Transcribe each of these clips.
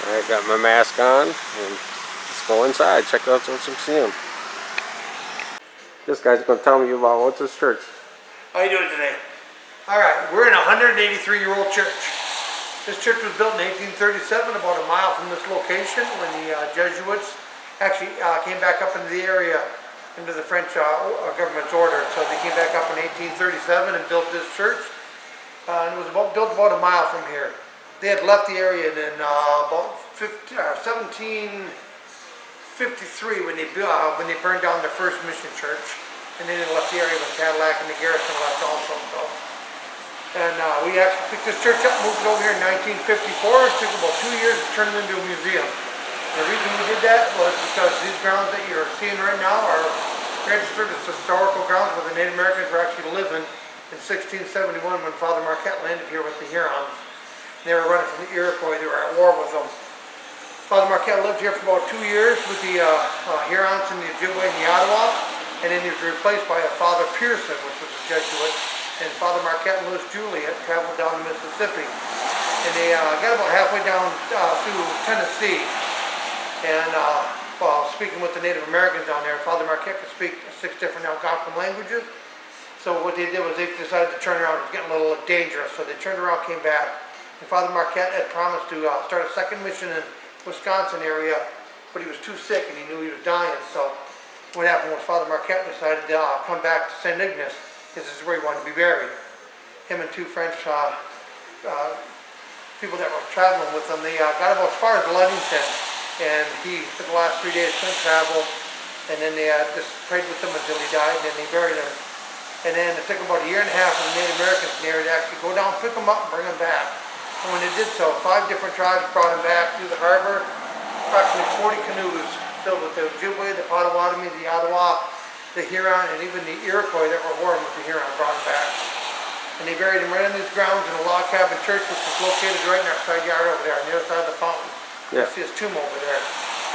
Alright, got my mask on, and let's go inside, check out what's museum. This guy's going to tell me about what's this church. How you doing today? Alright, we're in a 183-year-old church. This church was built in 1837, about a mile from this location, when the Jesuits actually came back up into the area, into the French government's order. So they came back up in 1837 and built this church. And it was built about a mile from here. They had left the area in about 1753 when they burned down their first mission church, and then they left the area when Cadillac and the garrison left also. So, and we actually picked this church up, moved it over here in 1954. It took about 2 years to turn it into a museum. And the reason we did that was because these grounds that you're seeing right now are registered as historical grounds where the Native Americans were actually living in 1671 when Father Marquette landed here with the Hurons. They were running from the Iroquois. They were at war with them. Father Marquette lived here for about 2 years with the Hurons and the Ojibwa and the Ottawa, and then he was replaced by a Father Pearson, which was a Jesuit, and Father Marquette and Louis Juliet traveled down to Mississippi. And they got about halfway down through Tennessee, and while speaking with the Native Americans down there, Father Marquette could speak 6 different Algonquin languages. So what they did was they decided to turn around. It was getting a little dangerous, so they turned around, came back. And Father Marquette had promised to start a second mission in Wisconsin area, but he was too sick and he knew he was dying. So what happened was Father Marquette decided to come back to Saint Ignace, because this is where he wanted to be buried. Him and 2 French people that were traveling with him, they got about as far as Ludington, and he, for the last 3 days, couldn't travel, and then they just prayed with him until he died, and then they buried him. And then it took about 1.5 years for the Native Americans in the area to actually go down, pick him up, and bring him back. And when they did so, 5 different tribes brought him back through the harbor. Approximately 40 canoes filled with the Ojibwa, the Potawatomi, the Ottawa, the Huron, and even the Iroquois that were warring with the Huron brought him back. And they buried him right on these grounds in a log cabin church, which is located right in our side yard over there, on the other side of the fountain. Yeah. You see his tomb over there.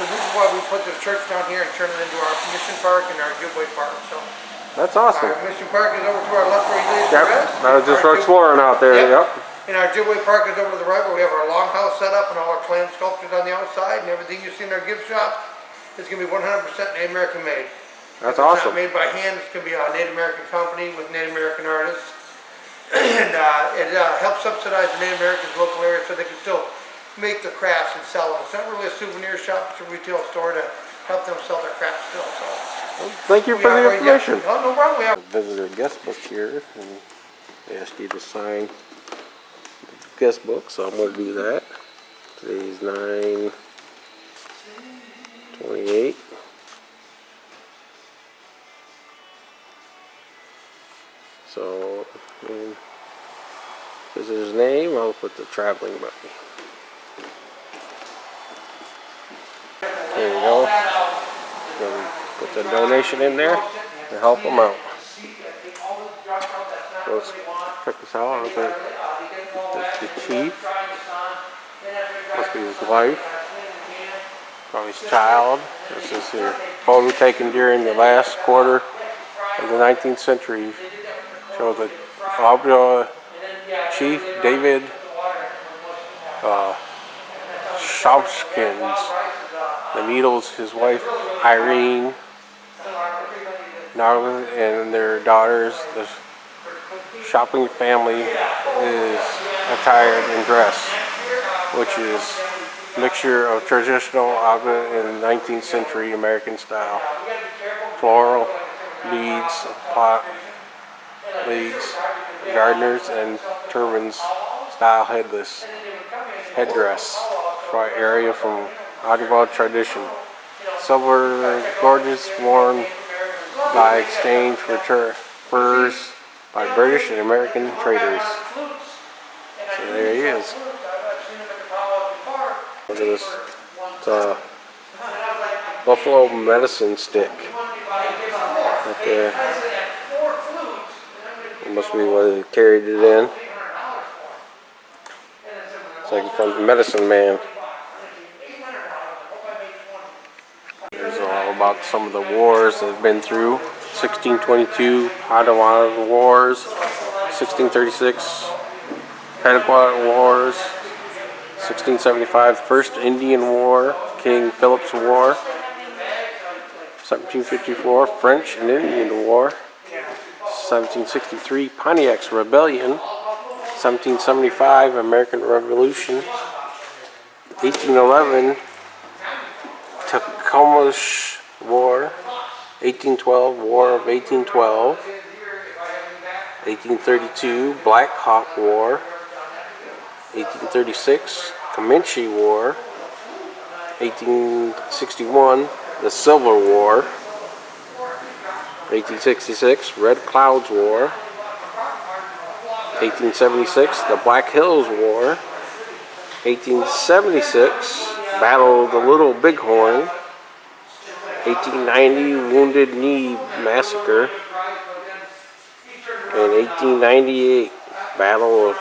So this is why we put this church down here and turn it into our mission park and our Ojibwa park. So. That's awesome. Our mission park is over to our left where he lays to rest. I was just exploring out there, yep. And our Ojibwa park is over to the right where we have our longhouse set up and all our clan sculptures on the outside, and everything you see in our gift shop is going to be 100% Native American made. That's awesome. It's not made by hand. It's going to be a Native American company with Native American artists. And it helps subsidize the Native Americans' local area so they can still make the crafts and sell them. It's not really a souvenir shop, it's a retail store to help them sell their crafts still. So. Thank you for the information. No problem. We have visitor guest book here, and they asked you to sign the guest book, so I'm going to do that. Today's 9/28. So, visitor's name, I'll put the traveling buddy. There you go. Put the donation in there to help them out. Let's check this out. That's the chief. Must be his wife. Probably his child. This is a photo taken during the last quarter of the 19th century. Shows the Ojibwa chief David Shopkins. The Needles, his wife Irene, and their daughters. The shopping family is attired and dressed, which is a mixture of traditional Ojibwa and 19th century American style. Floral, beads, pot, leads, gardeners, and turbans style headdress for an area from Ojibwa tradition. Silver gorgeous worn by exchange for furs by British and American traders. So there he is. Look at this. It's a buffalo medicine stick right there. It must be where they carried it in. It's like from the medicine man. There's all about some of the wars that have been through. 1622 Ottawa Wars, 1636 Pequot Wars, 1675, First Indian War, King Philip's War. 1754, French and Indian War. 1763, Pontiac's Rebellion. 1775, American Revolution. 1811, Tecumseh War. 1812, War of 1812. 1832, Black Hawk War. 1836, Comanche War. 1861, the Civil War. 1866, Red Clouds War. 1876, the Black Hills War. 1876, Battle of the Little Bighorn. 1890, Wounded Knee Massacre. And 1898, Battle of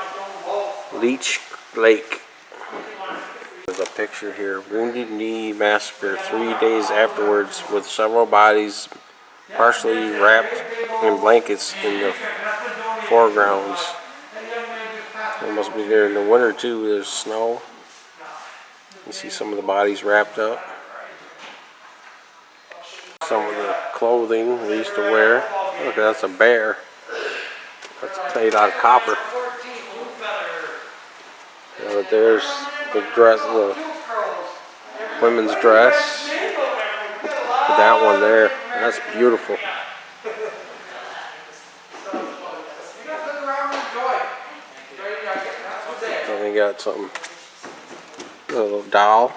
Leech Lake. There's a picture here, Wounded Knee Massacre, 3 days afterwards, with several bodies partially wrapped in blankets in the foregrounds. It must be there in the winter too, there's snow. You see some of the bodies wrapped up. Some of the clothing they used to wear. Look, that's a bear. That's made out of copper. But there's the dress, the women's dress. That one there, that's beautiful. And they got something, a little doll,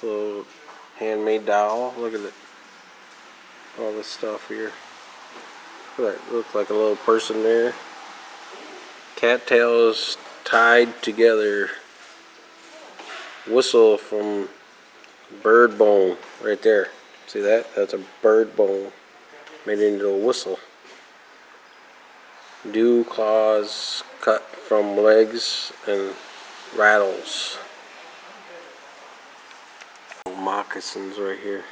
a little handmade doll. Look at it, all this stuff here. That looks like a little person there. Cattails tied together. Whistle from bird bone right there. See that? That's a bird bone made into a whistle. Dew claws cut from legs and rattles. Moccasins right here.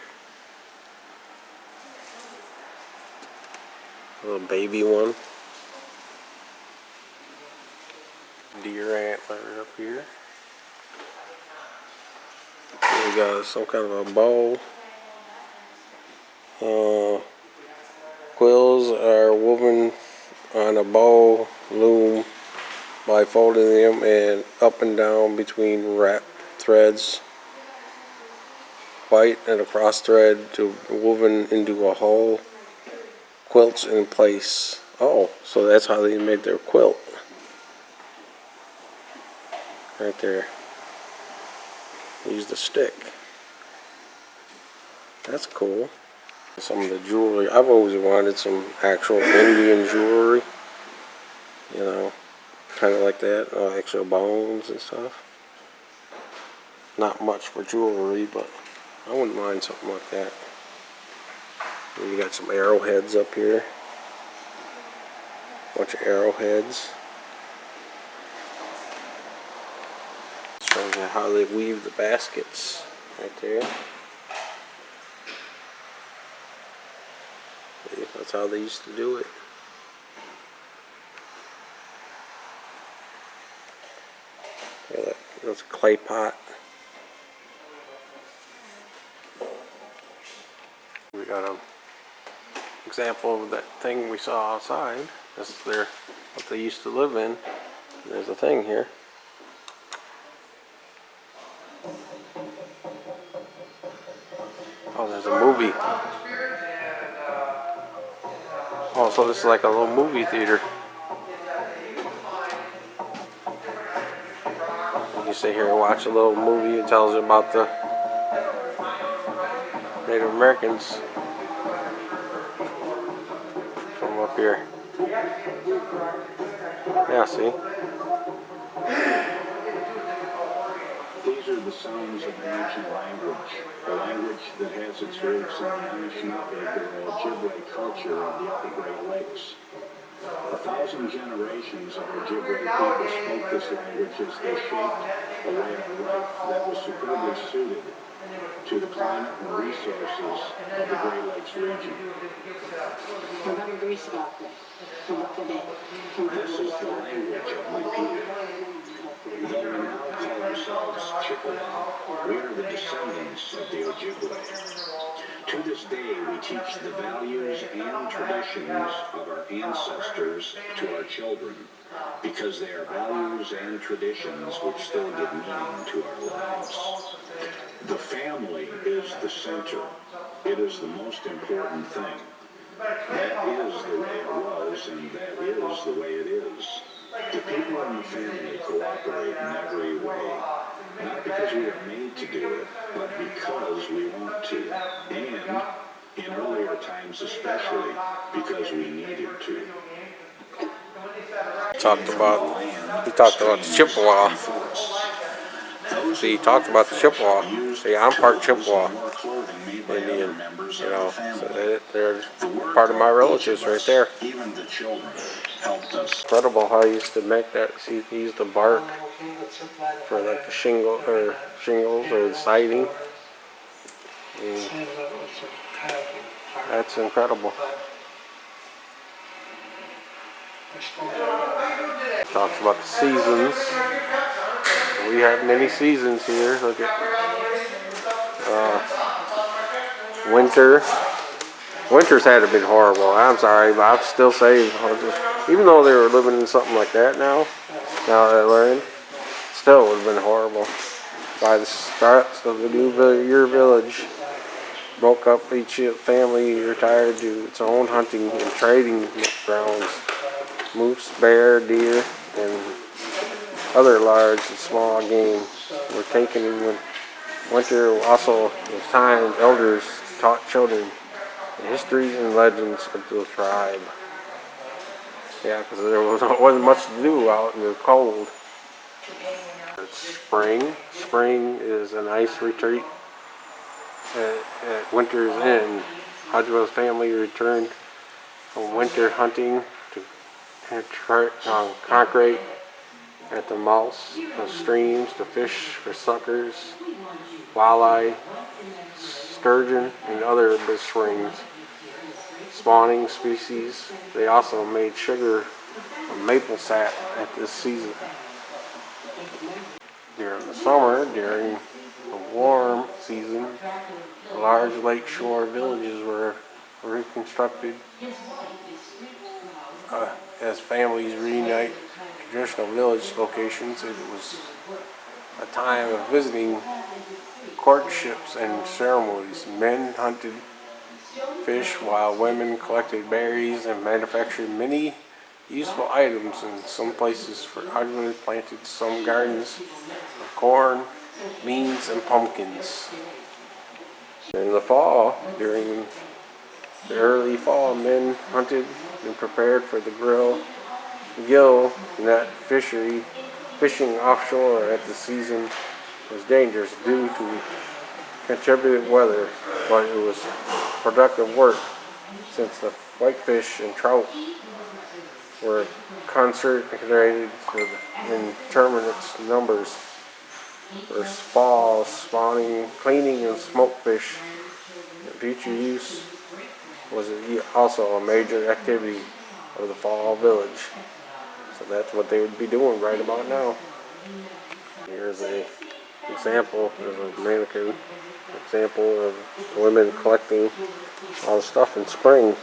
A little baby one. Deer antler up here. We got some kind of a bow. Quills are woven on a bow loom by folding them and up and down between wrap threads. White and a cross thread to woven into a whole. Quilts in place. Oh, so that's how they made their quilt. Right there. They used a stick. That's cool. Some of the jewelry. I've always wanted some actual Indian jewelry. You know, kind of like that. Actual bones and stuff. Not much for jewelry, but I wouldn't mind something like that. And you got some arrowheads up here. Bunch of arrowheads. Shows you how they weave the baskets right there. See, that's how they used to do it. Yeah, that's a clay pot. We got an example of that thing we saw outside. This is what they used to live in. There's a thing here. Oh, there's a movie. Oh, so this is like a little movie theater. You sit here and watch a little movie. It tells you about the Native Americans. Come up here. Yeah, see? These are the sounds of an ancient language, a language that has its roots in the Ojibwa culture of the Upper Great Lakes. 1,000 generations of Ojibwa people spoke this language as they shaped a way of life that was superbly suited to the climate and resources of the Great Lakes region. This is the language of my people. Though we now call ourselves Chippewa, we are the descendants of the Ojibwa. To this day, we teach the values and traditions of our ancestors to our children, because they are values and traditions which still give meaning to our lives. The family is the center. It is the most important thing. That is the way it was, and that is the way it is. The people in the family cooperate in every way, not because we are made to do it, but because we want to, and in earlier times especially, because we needed to. He talked about the Chippewa. See, he talked about the Chippewa. See, I'm part Chippewa Indian, you know, so they're part of my relatives right there. Even the children helped us. Incredible how he used to make that. See, he used the bark for like the shingles or the siding. That's incredible. Talks about the seasons. We have many seasons here. Look at winter. Winter's had to be horrible. I'm sorry, but I'm still saying, even though they were living in something like that now that I learned, still would have been horrible. By the start of the new year village, broke up each family retired to its own hunting and trading grounds. Moose, bear, deer, and other large and small game were taken in winter. Also, in time, elders taught children the history and legends of the tribe. Yeah, because there wasn't much to do out in the cold. It's spring. Spring is an ice retreat at winter's end. Ojibwa's family returned from winter hunting to congregate at the mouths of streams to fish for suckers, walleye, sturgeon, and other springs spawning species. They also made sugar from maple sap at this season. During the summer, during the warm season, large lakeshore villages were reconstructed as families reunite traditional village locations. It was a time of visiting courtships and ceremonies. Men hunted fish while women collected berries and manufactured many useful items. In some places, for Ojibwa planted some gardens of corn, beans, and pumpkins. In the fall, during the early fall, men hunted and prepared for the gill net fishery. Fishing offshore at the season was dangerous due to contributed weather, but it was productive work since the whitefish and trout were concentrated in tremendous numbers. For fall spawning, cleaning, and smoked fish. Future use was also a major activity of the fall village. So that's what they would be doing right about now. Here's an example of a mannequin. Example of women collecting all the stuff in spring.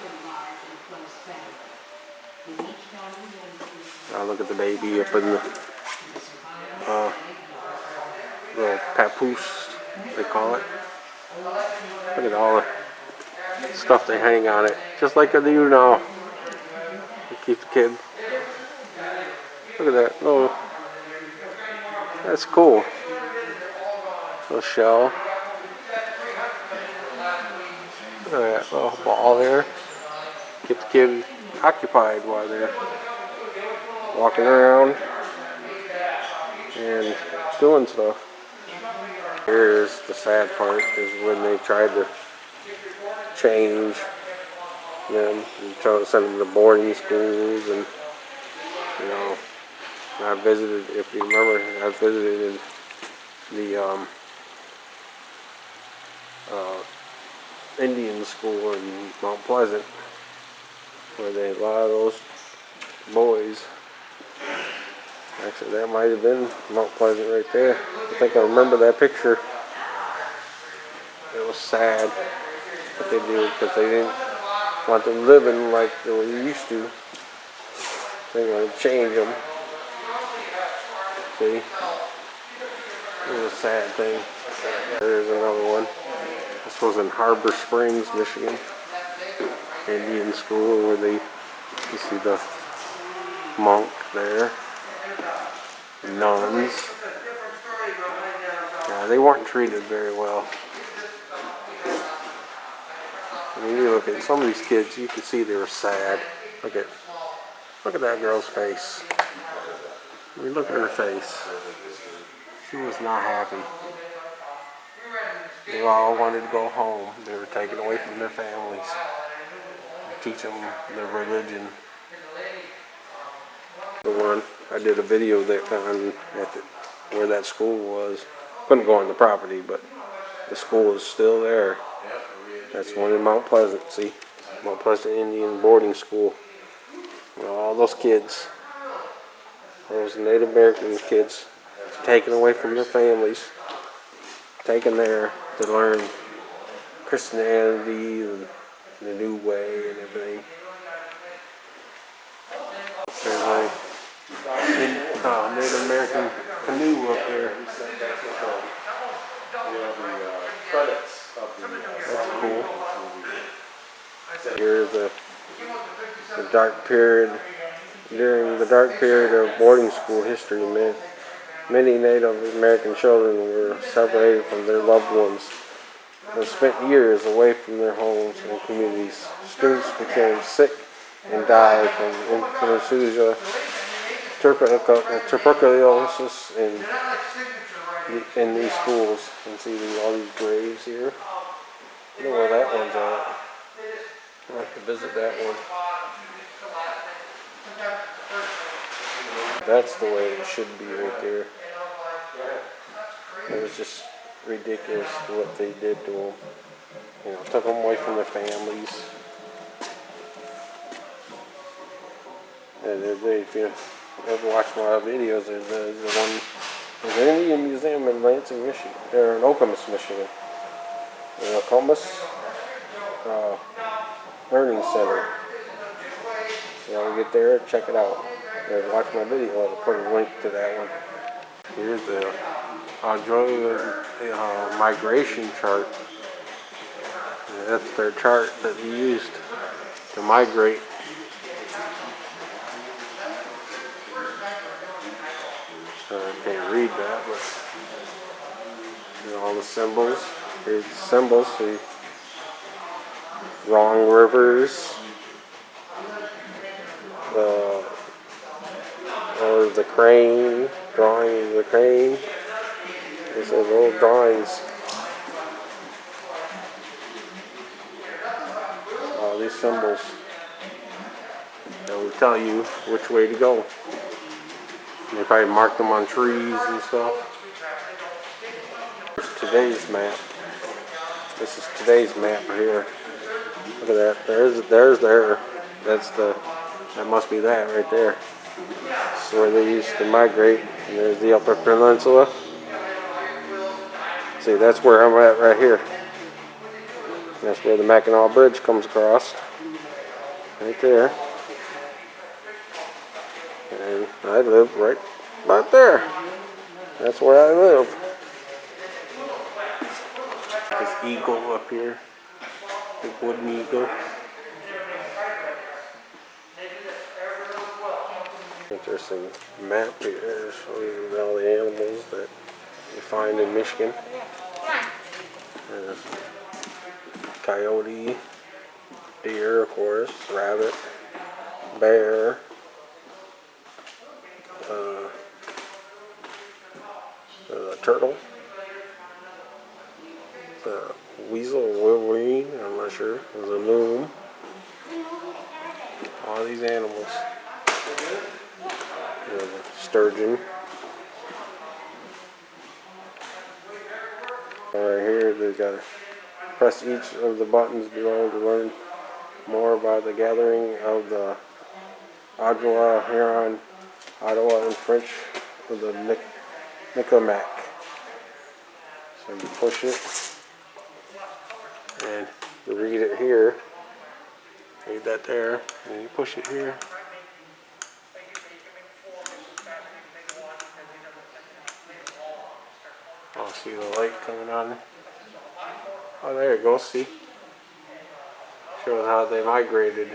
Now look at the baby up in the little papoose, they call it. Look at all the stuff they hang on it, just like they do now. They keep the kid. Look at that. Oh, that's cool. Little shell. Look at that little ball there. Keep the kid occupied while they're walking around and doing stuff. Here's the sad part, is when they tried to change them and try to send them to boarding schools. And you know, I visited, if you remember, I visited the Indian school in Mount Pleasant, where a lot of those boys Actually, that might have been Mount Pleasant right there. I think I remember that picture. It was sad what they did because they didn't want them living like they were used to. They wanted to change them. See? It was a sad thing. There's another one. This was in Harbor Springs, Michigan. Indian school where you see the monk there. Nuns. Yeah, they weren't treated very well. I mean, you look at some of these kids, you can see they were sad. Look at that girl's face. I mean, look at her face. She was not happy. They all wanted to go home. They were taken away from their families. Teach them their religion. The one I did a video that on where that school was. Couldn't go on the property, but the school is still there. That's one in Mount Pleasant. See, Mount Pleasant Indian boarding school. You know, all those kids, those Native American kids, taken away from their families, taken there to learn Christianity and the new way and everything. There's a Native American canoe up there. That's cool. Here's the dark period. During the dark period of boarding school history, many Native American children were separated from their loved ones and spent years away from their homes and communities. Students became sick and died from influenza, tuberculosis in these schools. You can see all these graves here. I don't know where that one's at. I'd like to visit that one. That's the way it should be right there. It was just ridiculous what they did to them. You know, took them away from their families. And if you ever watch my videos, there's an Indian Museum in Lansing, Michigan. They're in Okemos, Michigan. The Okemos Learning Center. So you get there, check it out. Watch my video. I'll put a link to that one. Here's the Ojibwa migration chart. That's their chart that they used to migrate. I can't read that, but all the symbols. Here's the symbols. See, wrong rivers. Or the crane, drawing of the crane. This is old drawings. All these symbols that will tell you which way to go. And they probably mark them on trees and stuff. Here's today's map. This is today's map right here. Look at that. There's there. That must be that right there. This is where they used to migrate. And there's the Upper Peninsula. See, that's where I'm at right here. That's where the Mackinac Bridge comes across. Right there. And I live right about there. That's where I live. This eagle up here. Big wooden eagle. Interesting map here. Show you all the animals that you find in Michigan. There's coyote, deer, of course, rabbit, bear, turtle, the weasel or wolverine, I'm not sure. There's a loon. All these animals. There's a sturgeon. Right here, they've got to press each of the buttons below to learn more about the gathering of the Ojibwa, Huron, Ottawa, and French with a Nickelback. So you push it and you read it here. Read that there, and you push it here. Oh, see the light coming on. Oh, there it goes. See, shows how they migrated.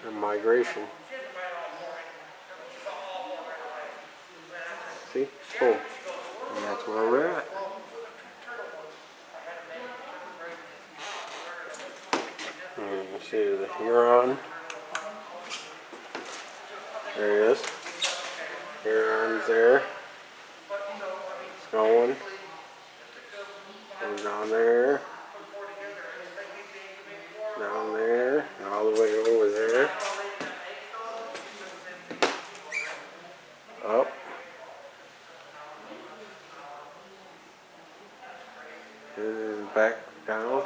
And migration. See? Boom. And that's where we're at. And you can see the Huron. There he is. Huron's there. It's going. Goes down there. Down there. And all the way over there. Up. And back down.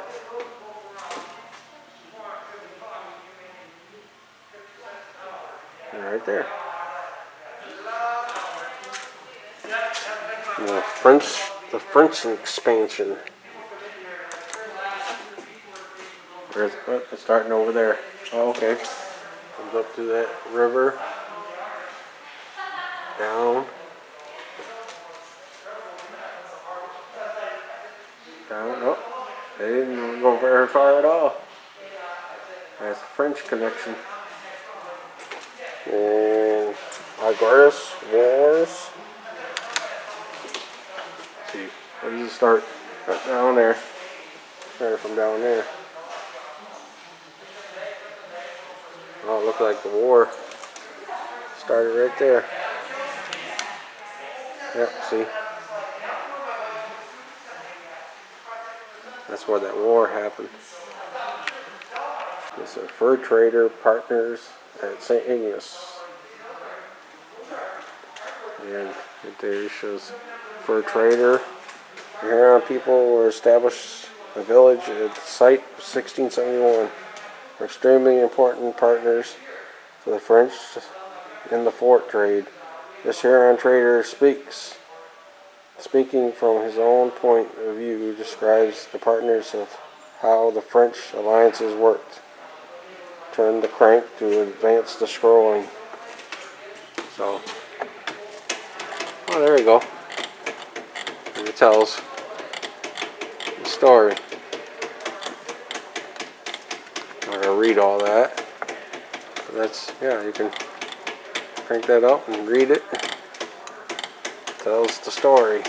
And right there. And the French expansion. It's starting over there. Oh, okay. Comes up to that river. Down. Down. Oh, they didn't go very far at all. That's the French connection. And Algiers Wars. Let's see, where does it start? Right down there. Started from down there. Oh, it looked like the war started right there. Yep, see? That's where that war happened. It's a fur trader partners at Saint Ignace. And it there shows fur trader. The Huron people were established a village at the site of 1671. Were extremely important partners to the French in the fort trade. This Huron trader speaking from his own point of view, describes the partners of how the French alliances worked. Turn the crank to advance the scrolling. So, oh, there you go. And it tells the story. I'm not gonna read all that. But that's, yeah, you can crank that up and read it. It tells the story.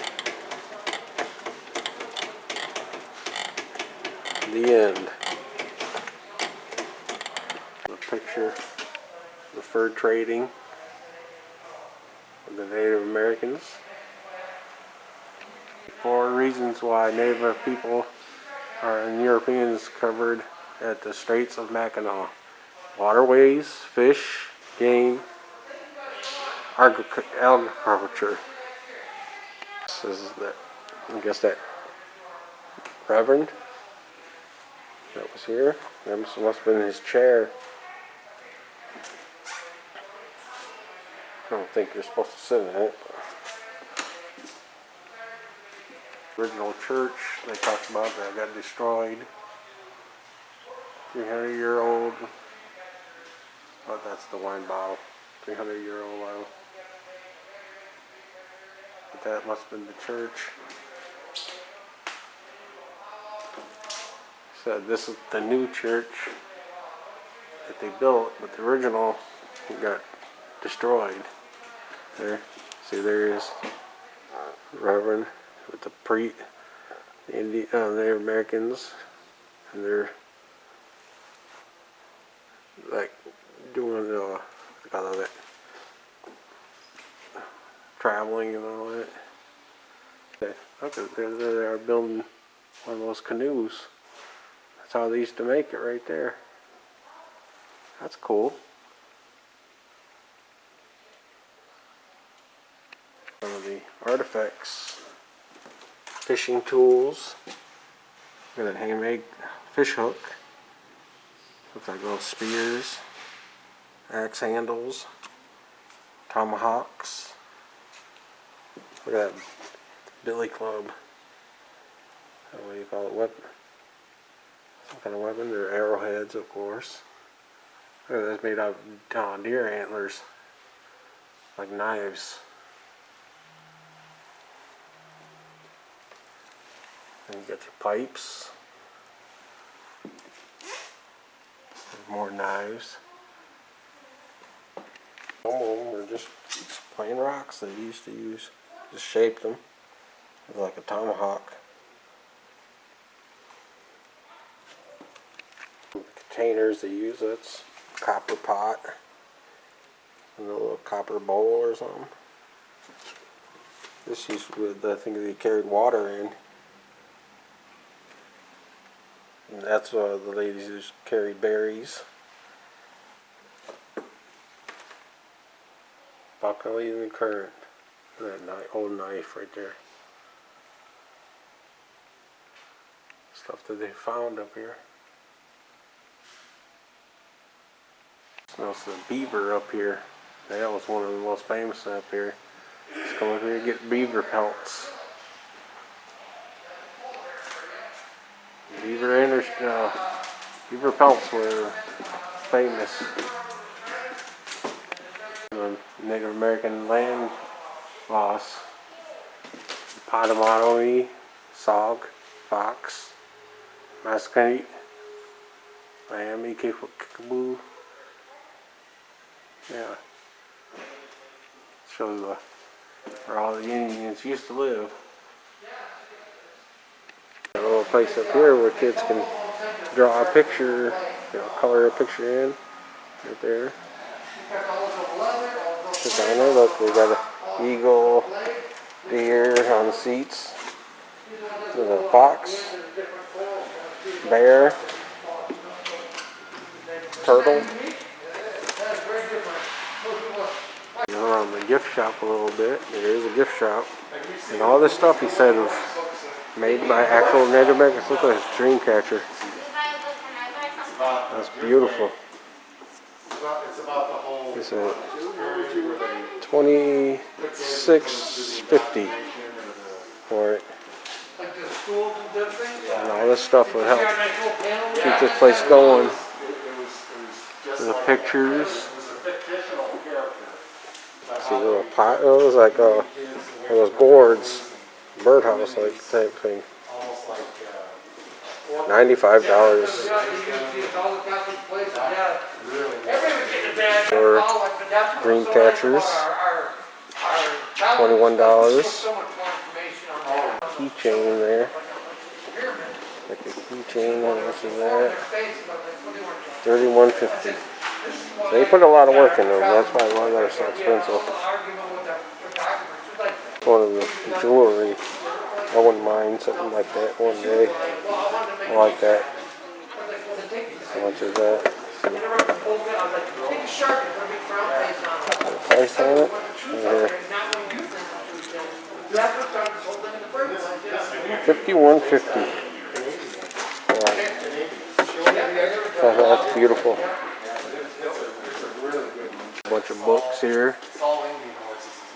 The end. A picture of the fur trading with the Native Americans. 4 reasons why Native people and Europeans covered at the Straits of Mackinac. Waterways, fish, game, agriculture. This is that, I guess that Reverend that was here. That must have been his chair. I don't think you're supposed to sit in it. Original church they talked about that got destroyed. 300-year-old. Oh, that's the wine bottle. 300-year-old bottle. But that must have been the church. So this is the new church that they built, but the original got destroyed. There, see, there is Reverend with the Native Americans, and they're like doing all that traveling and all that. Look, they are building one of those canoes. That's how they used to make it right there. That's cool. Some of the artifacts, fishing tools. Got a handmade fish hook. Looks like little spears, axe handles, tomahawks. Look at that billy club. What do you call it? Weapon? Some kind of weapon. They're arrowheads, of course. Look at that, that's made out of deer antlers, like knives. And you got your pipes. There's more knives. Some of them are just plain rocks they used to use. Just shaped them like a tomahawk. The containers they use, that's copper pot. And a little copper bowl or something. This used with, I think they carried water in. And that's the ladies who carried berries. Buckwheat and currant. That old knife right there. Stuff that they found up here. Smells the beaver up here. That was one of the most famous up here. Let's come up here and get beaver pelts. Beaver pelts were famous. The Native American land loss. Potawatomi, Saug, Fox, Masquerade, Miami, Kickapoo. Yeah. Shows where all the Indians used to live. A little place up here where kids can draw a picture, color a picture in, right there. Sit down there, look, we got an eagle, deer on the seats. There's a fox, bear, turtle. Around the gift shop a little bit. There is a gift shop. And all this stuff he said was made by actual Native Americans. Look at this dream catcher. That's beautiful. It's a $26.50 for it. And all this stuff would help keep this place going. The pictures. See a little pot. It was like one of those gourds, birdhouse like type thing. $95 for dream catchers. $21. Keychain in there. Like a keychain. How much is that? $31.50. They put a lot of work in them. That's why a lot of that is so expensive. One of the jewelry. I wouldn't mind something like that one day. I like that. How much is that? The price on it? Here. $51.50. Wow. That's beautiful. A bunch of books here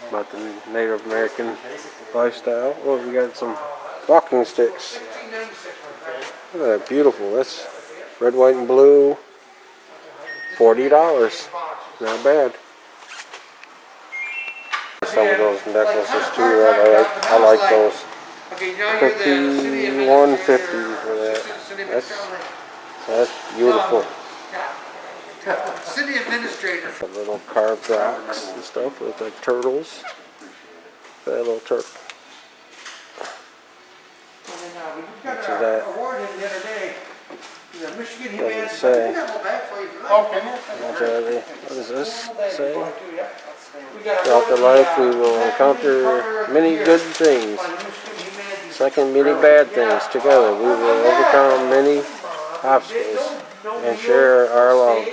about the Native American lifestyle. Oh, we got some walking sticks. Look at that, beautiful. That's red, white, and blue. $40. Not bad. Some of those necklaces too. I like those. $51.50 for that. That's beautiful. City administrator. The little carved rocks and stuff with like turtles. That little turtle. Much of that? Doesn't say. What does this say? Throughout the life we will encounter many good things. Second, many bad things. Together we will overcome many obstacles and share our love.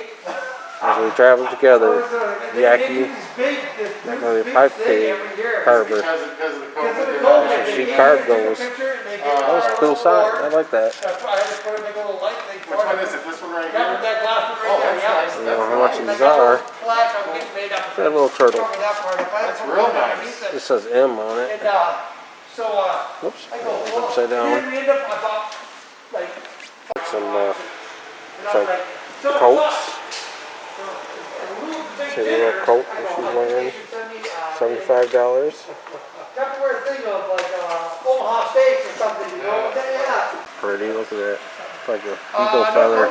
As we travel together, Yaqui, Pipe Cave, Harbor. Some sheep carved those. That was a cool sign. I like that. Which one is it? This one right here? don't know how much these are. That little turtle. That's real nice. This says M on it. Oops, it's upside down. Some it's like coats. See the little coat that she's wearing. $75. Tupperware thing of like Omaha steaks or something, you know? Yeah. Pretty, look at that. It's like an eagle feather.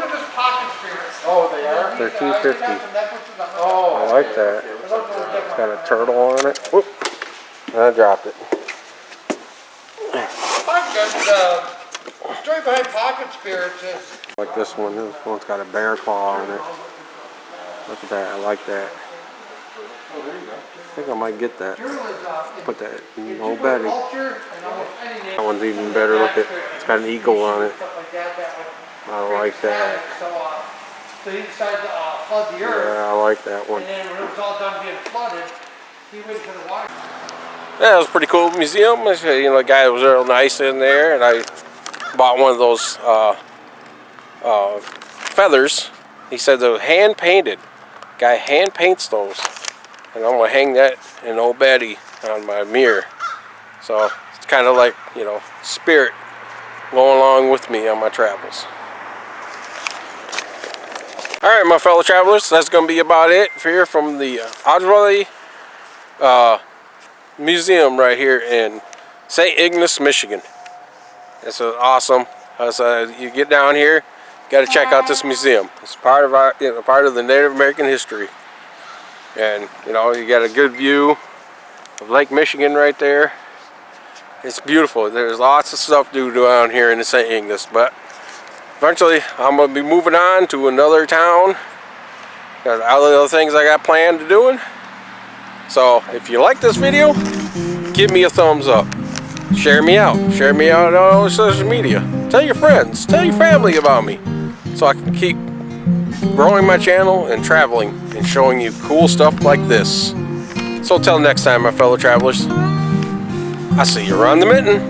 Oh, they are? $13.50. Oh, I like that. It's got a turtle on it. Whoop! And I dropped it. The story behind pocket spirits is Like this one. This one's got a bear claw on it. Look at that. I like that. I think I might get that. Put that in Old Betty. That one's even better. Look at it's got an eagle on it. I like that. So he decided to flood the earth. Yeah, I like that one. And then when it was all done being flooded, he waited for the water. Yeah, it was a pretty cool museum. You know, the guy was real nice in there, and I bought one of those feathers. He said they were hand painted. Guy hand paints those, and I'm gonna hang that in Old Betty on my mirror. So it's kind of like, you know, spirit going along with me on my travels. All right, my fellow travelers, that's gonna be about it here from the Ojibwa Museum right here in Saint Ignace, Michigan. It's awesome. You get down here, you got to check out this museum. It's part of our, you know, part of the Native American history. And you know, you got a good view of Lake Michigan right there. It's beautiful. There's lots of stuff to do down here in the Saint Ignace, but eventually I'm gonna be moving on to another town. Got other things I got planned to doing. So if you like this video, give me a thumbs up. Share me out. Share me out on all social media. Tell your friends. Tell your family about me. So I can keep growing my channel and traveling and showing you cool stuff like this. So till next time, my fellow travelers, I see you around the mitten.